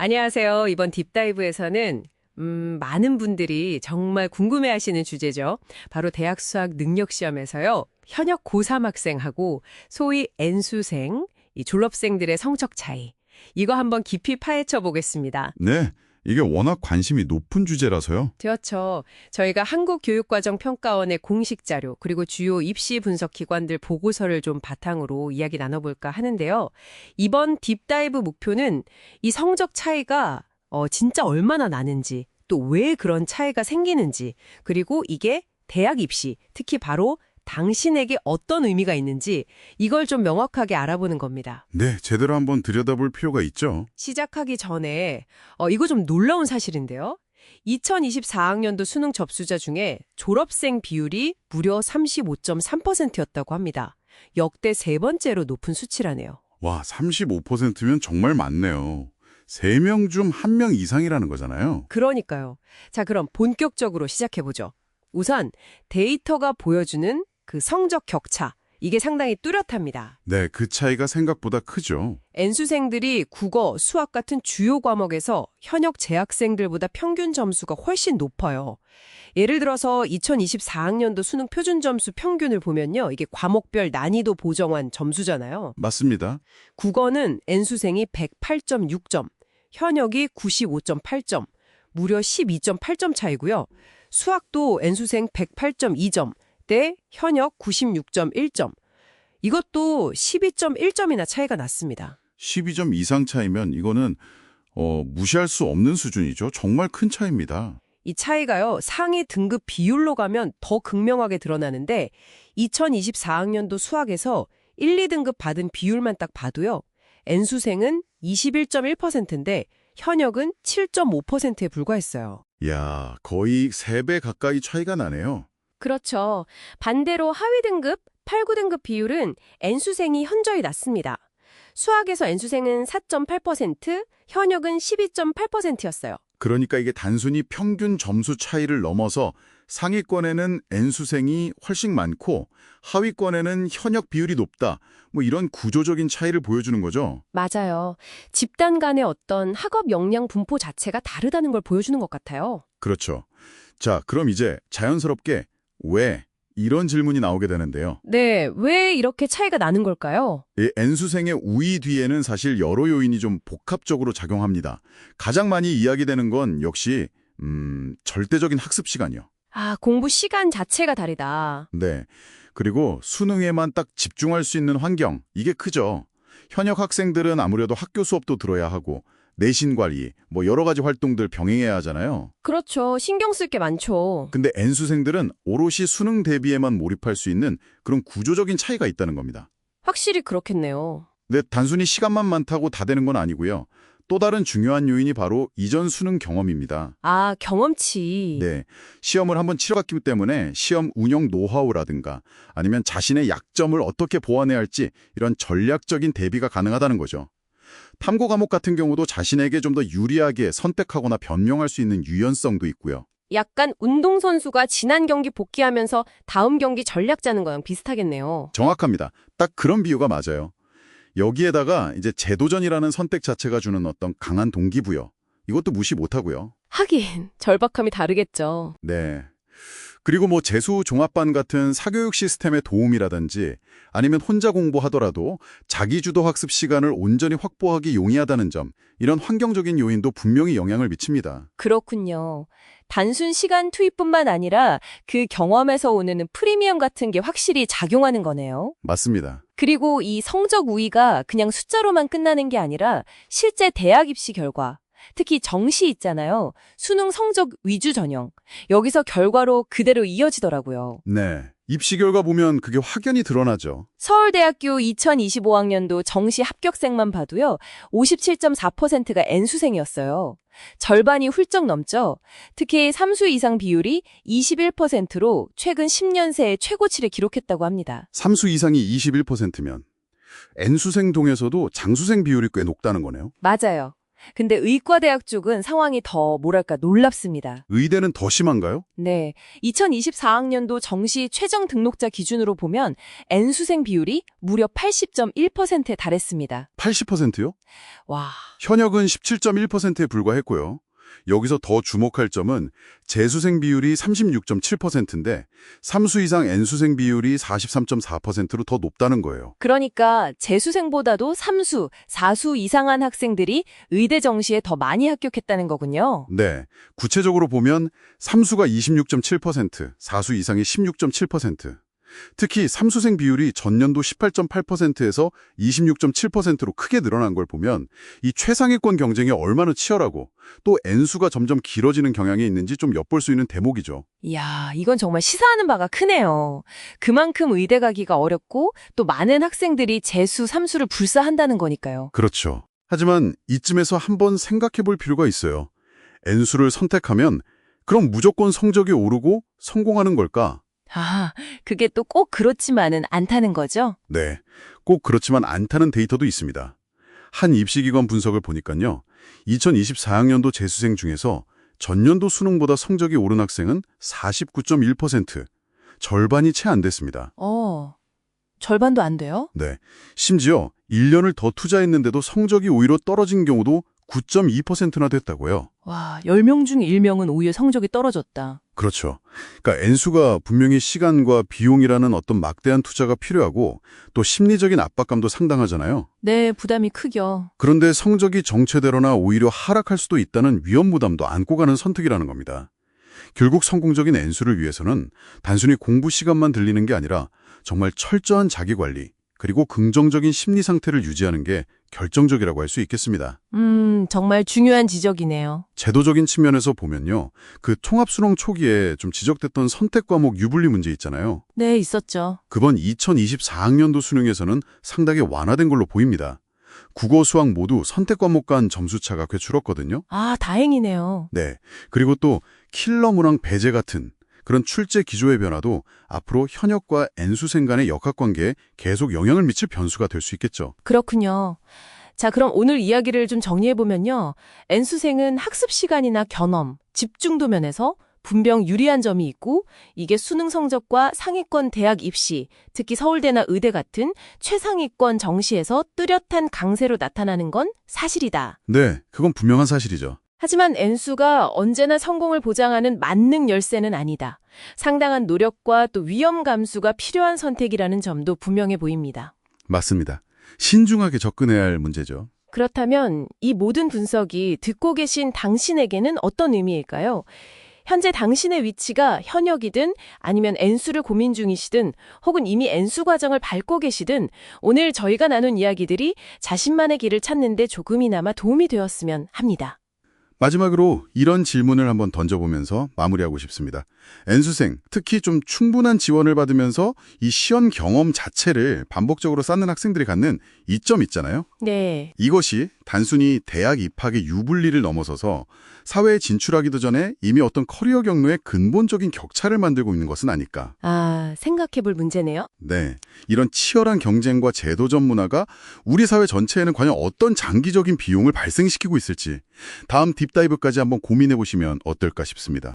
안녕하세요. 이번 딥다이브에서는 많은 분들이 정말 궁금해하시는 주제죠. 바로 대학 수학 능력 시험에서요. 현역 고3 학생하고 소위 N수생, 이 졸업생들의 성적 차이. 이거 한번 깊이 파헤쳐 보겠습니다. 네, 이게 워낙 관심이 높은 주제라서요. 그렇죠. 저희가 한국교육과정평가원의 공식 자료 그리고 주요 입시 분석 기관들 보고서를 좀 바탕으로 이야기 나눠볼까 하는데요. 이번 딥다이브 목표는 이 성적 차이가 진짜 얼마나 나는지 또 왜 그런 차이가 생기는지 그리고 이게 대학 입시 특히 바로 당신에게 어떤 의미가 있는지 이걸 좀 명확하게 알아보는 겁니다. 네, 제대로 한번 들여다볼 필요가 있죠. 시작하기 전에 이거 좀 놀라운 사실인데요. 2024학년도 수능 접수자 중에 졸업생 비율이 무려 35.3%였다고 합니다. 역대 세 번째로 높은 수치라네요. 와, 35%면 정말 많네요. 3명 중 1명 이상이라는 거잖아요. 그러니까요. 자, 그럼 본격적으로 시작해보죠. 우선 데이터가 보여주는 그 성적 격차, 이게 상당히 뚜렷합니다. 네, 그 차이가 생각보다 크죠. N수생들이 국어, 수학 같은 주요 과목에서 현역 재학생들보다 평균 점수가 훨씬 높아요. 예를 들어서 2024학년도 수능 표준 점수 평균을 보면요. 이게 과목별 난이도 보정한 점수잖아요. 맞습니다. 국어는 N수생이 108.6점, 현역이 95.8점, 무려 12.8점 차이고요. 수학도 N수생 108.2점 대 현역 96.1점. 이것도 12.1점이나 차이가 났습니다. 12점 이상 차이면 이거는 무시할 수 없는 수준이죠. 정말 큰 차이입니다. 이 차이가요, 상위 등급 비율로 가면 더 극명하게 드러나는데 2024학년도 수학에서 1, 2등급 받은 비율만 딱 봐도요. N수생은 21.1%인데 현역은 7.5%에 불과했어요. 이야, 거의 3배 가까이 차이가 나네요. 그렇죠. 반대로 하위 등급, 8, 9등급 비율은 N수생이 현저히 낮습니다. 수학에서 N수생은 4.8%, 현역은 12.8%였어요. 그러니까 이게 단순히 평균 점수 차이를 넘어서 상위권에는 N수생이 훨씬 많고 하위권에는 현역 비율이 높다. 뭐 이런 구조적인 차이를 보여주는 거죠. 맞아요. 집단 간의 어떤 학업 역량 분포 자체가 다르다는 걸 보여주는 것 같아요. 그렇죠. 자, 그럼 이제 자연스럽게 왜 이런 질문이 나오게 되는데요. 네, 왜 이렇게 차이가 나는 걸까요? 이 N수생의 우위 뒤에는 사실 여러 요인이 좀 복합적으로 작용합니다. 가장 많이 이야기되는 건 역시 절대적인 학습 시간이요. 아, 공부 시간 자체가 다르다. 네. 그리고 수능에만 딱 집중할 수 있는 환경, 이게 크죠. 현역 학생들은 아무래도 학교 수업도 들어야 하고 내신 관리, 뭐 여러 가지 활동들 병행해야 하잖아요. 그렇죠. 신경 쓸 게 많죠. 근데 N수생들은 오롯이 수능 대비에만 몰입할 수 있는 그런 구조적인 차이가 있다는 겁니다. 확실히 그렇겠네요. 근데 단순히 시간만 많다고 다 되는 건 아니고요. 또 다른 중요한 요인이 바로 이전 수능 경험입니다. 아, 경험치. 네, 시험을 한번 치러봤기 때문에 시험 운영 노하우라든가 아니면 자신의 약점을 어떻게 보완해야 할지 이런 전략적인 대비가 가능하다는 거죠. 탐구 과목 같은 경우도 자신에게 좀 더 유리하게 선택하거나 변명할 수 있는 유연성도 있고요. 약간 운동선수가 지난 경기 복귀하면서 다음 경기 전략 짜는 거랑 비슷하겠네요. 정확합니다. 딱 그런 비유가 맞아요. 여기에다가 이제 재도전이라는 선택 자체가 주는 어떤 강한 동기부여. 이것도 무시 못하고요. 하긴, 절박함이 다르겠죠. 네. 그리고 뭐 재수 종합반 같은 사교육 시스템의 도움이라든지 아니면 혼자 공부하더라도 자기주도 학습 시간을 온전히 확보하기 용이하다는 점, 이런 환경적인 요인도 분명히 영향을 미칩니다. 그렇군요. 단순 시간 투입뿐만 아니라 그 경험에서 오는 프리미엄 같은 게 확실히 작용하는 거네요. 맞습니다. 그리고 이 성적 우위가 그냥 숫자로만 끝나는 게 아니라 실제 대학 입시 결과, 특히 정시 있잖아요. 수능 성적 위주 전형. 여기서 결과로 그대로 이어지더라고요. 네. 입시 결과 보면 그게 확연히 드러나죠. 서울대학교 2025학년도 정시 합격생만 봐도요. 57.4%가 N수생이었어요. 절반이 훌쩍 넘죠. 특히 3수 이상 비율이 21%로 최근 10년 새에 최고치를 기록했다고 합니다. 3수 이상이 21%면 N수생 동에서도 장수생 비율이 꽤 높다는 거네요. 맞아요. 근데 의과대학 쪽은 상황이 더 놀랍습니다. 의대는 더 심한가요? 네. 2024학년도 정시 최종 등록자 기준으로 보면 N수생 비율이 무려 80.1%에 달했습니다. 80%요? 와. 현역은 17.1%에 불과했고요. 여기서 더 주목할 점은 재수생 비율이 36.7%인데 3수 이상 N수생 비율이 43.4%로 더 높다는 거예요. 그러니까 재수생보다도 3수, 4수 이상한 학생들이 의대 정시에 더 많이 합격했다는 거군요. 네, 구체적으로 보면 3수가 26.7%, 4수 이상이 16.7%. 특히 3수생 비율이 전년도 18.8%에서 26.7%로 크게 늘어난 걸 보면 이 최상위권 경쟁이 얼마나 치열하고 또 N수가 점점 길어지는 경향이 있는지 좀 엿볼 수 있는 대목이죠. 이야, 이건 정말 시사하는 바가 크네요. 그만큼 의대 가기가 어렵고 또 많은 학생들이 재수, 3수를 불사한다는 거니까요. 그렇죠. 하지만 이쯤에서 한번 생각해 볼 필요가 있어요. N수를 선택하면 그럼 무조건 성적이 오르고 성공하는 걸까? 아, 그게 또 꼭 그렇지만은 않다는 거죠? 네, 꼭 그렇지만 않다는 데이터도 있습니다. 한 입시기관 분석을 보니까요. 2024학년도 재수생 중에서 전년도 수능보다 성적이 오른 학생은 49.1%, 절반이 채 안 됐습니다. 절반도 안 돼요? 네, 심지어 1년을 더 투자했는데도 성적이 오히려 떨어진 경우도 9.2%나 됐다고요. 와, 10명 중 1명은 오히려 성적이 떨어졌다. 그렇죠. 그러니까 N수가 분명히 시간과 비용이라는 어떤 막대한 투자가 필요하고 또 심리적인 압박감도 상당하잖아요. 네, 부담이 크죠. 그런데 성적이 정체되거나 오히려 하락할 수도 있다는 위험 부담도 안고 가는 선택이라는 겁니다. 결국 성공적인 N수를 위해서는 단순히 공부 시간만 들리는 게 아니라 정말 철저한 자기관리, 그리고 긍정적인 심리 상태를 유지하는 게 결정적이라고 할 수 있겠습니다. 정말 중요한 지적이네요. 제도적인 측면에서 보면요. 그 통합수능 초기에 좀 지적됐던 선택 과목 유불리 문제 있잖아요. 네, 있었죠. 그번 2024학년도 수능에서는 상당히 완화된 걸로 보입니다. 국어, 수학 모두 선택 과목 간 점수차가 꽤 줄었거든요. 아, 다행이네요. 네. 그리고 또 킬러 문항 배제 같은 그런 출제 기조의 변화도 앞으로 현역과 N수생 간의 역학관계에 계속 영향을 미칠 변수가 될 수 있겠죠. 그렇군요. 자, 그럼 오늘 이야기를 좀 정리해보면요. N수생은 학습 시간이나 경험, 집중도 면에서 분명 유리한 점이 있고 이게 수능 성적과 상위권 대학 입시, 특히 서울대나 의대 같은 최상위권 정시에서 뚜렷한 강세로 나타나는 건 사실이다. 네, 그건 분명한 사실이죠. 하지만 N수가 언제나 성공을 보장하는 만능 열쇠는 아니다. 상당한 노력과 또 위험 감수가 필요한 선택이라는 점도 분명해 보입니다. 맞습니다. 신중하게 접근해야 할 문제죠. 그렇다면 이 모든 분석이 듣고 계신 당신에게는 어떤 의미일까요? 현재 당신의 위치가 현역이든 아니면 N수를 고민 중이시든 혹은 이미 N수 과정을 밟고 계시든 오늘 저희가 나눈 이야기들이 자신만의 길을 찾는 데 조금이나마 도움이 되었으면 합니다. 마지막으로 이런 질문을 한번 던져보면서 마무리하고 싶습니다. N수생, 특히 좀 충분한 지원을 받으면서 이 시험 경험 자체를 반복적으로 쌓는 학생들이 갖는 이점 있잖아요. 네. 이것이 단순히 대학 입학의 유불리를 넘어서서 사회에 진출하기도 전에 이미 어떤 커리어 경로에 근본적인 격차를 만들고 있는 것은 아닐까. 아, 생각해 볼 문제네요. 네, 이런 치열한 경쟁과 제도적 문화가 우리 사회 전체에는 과연 어떤 장기적인 비용을 발생시키고 있을지 다음 딥다이브까지 한번 고민해 보시면 어떨까 싶습니다.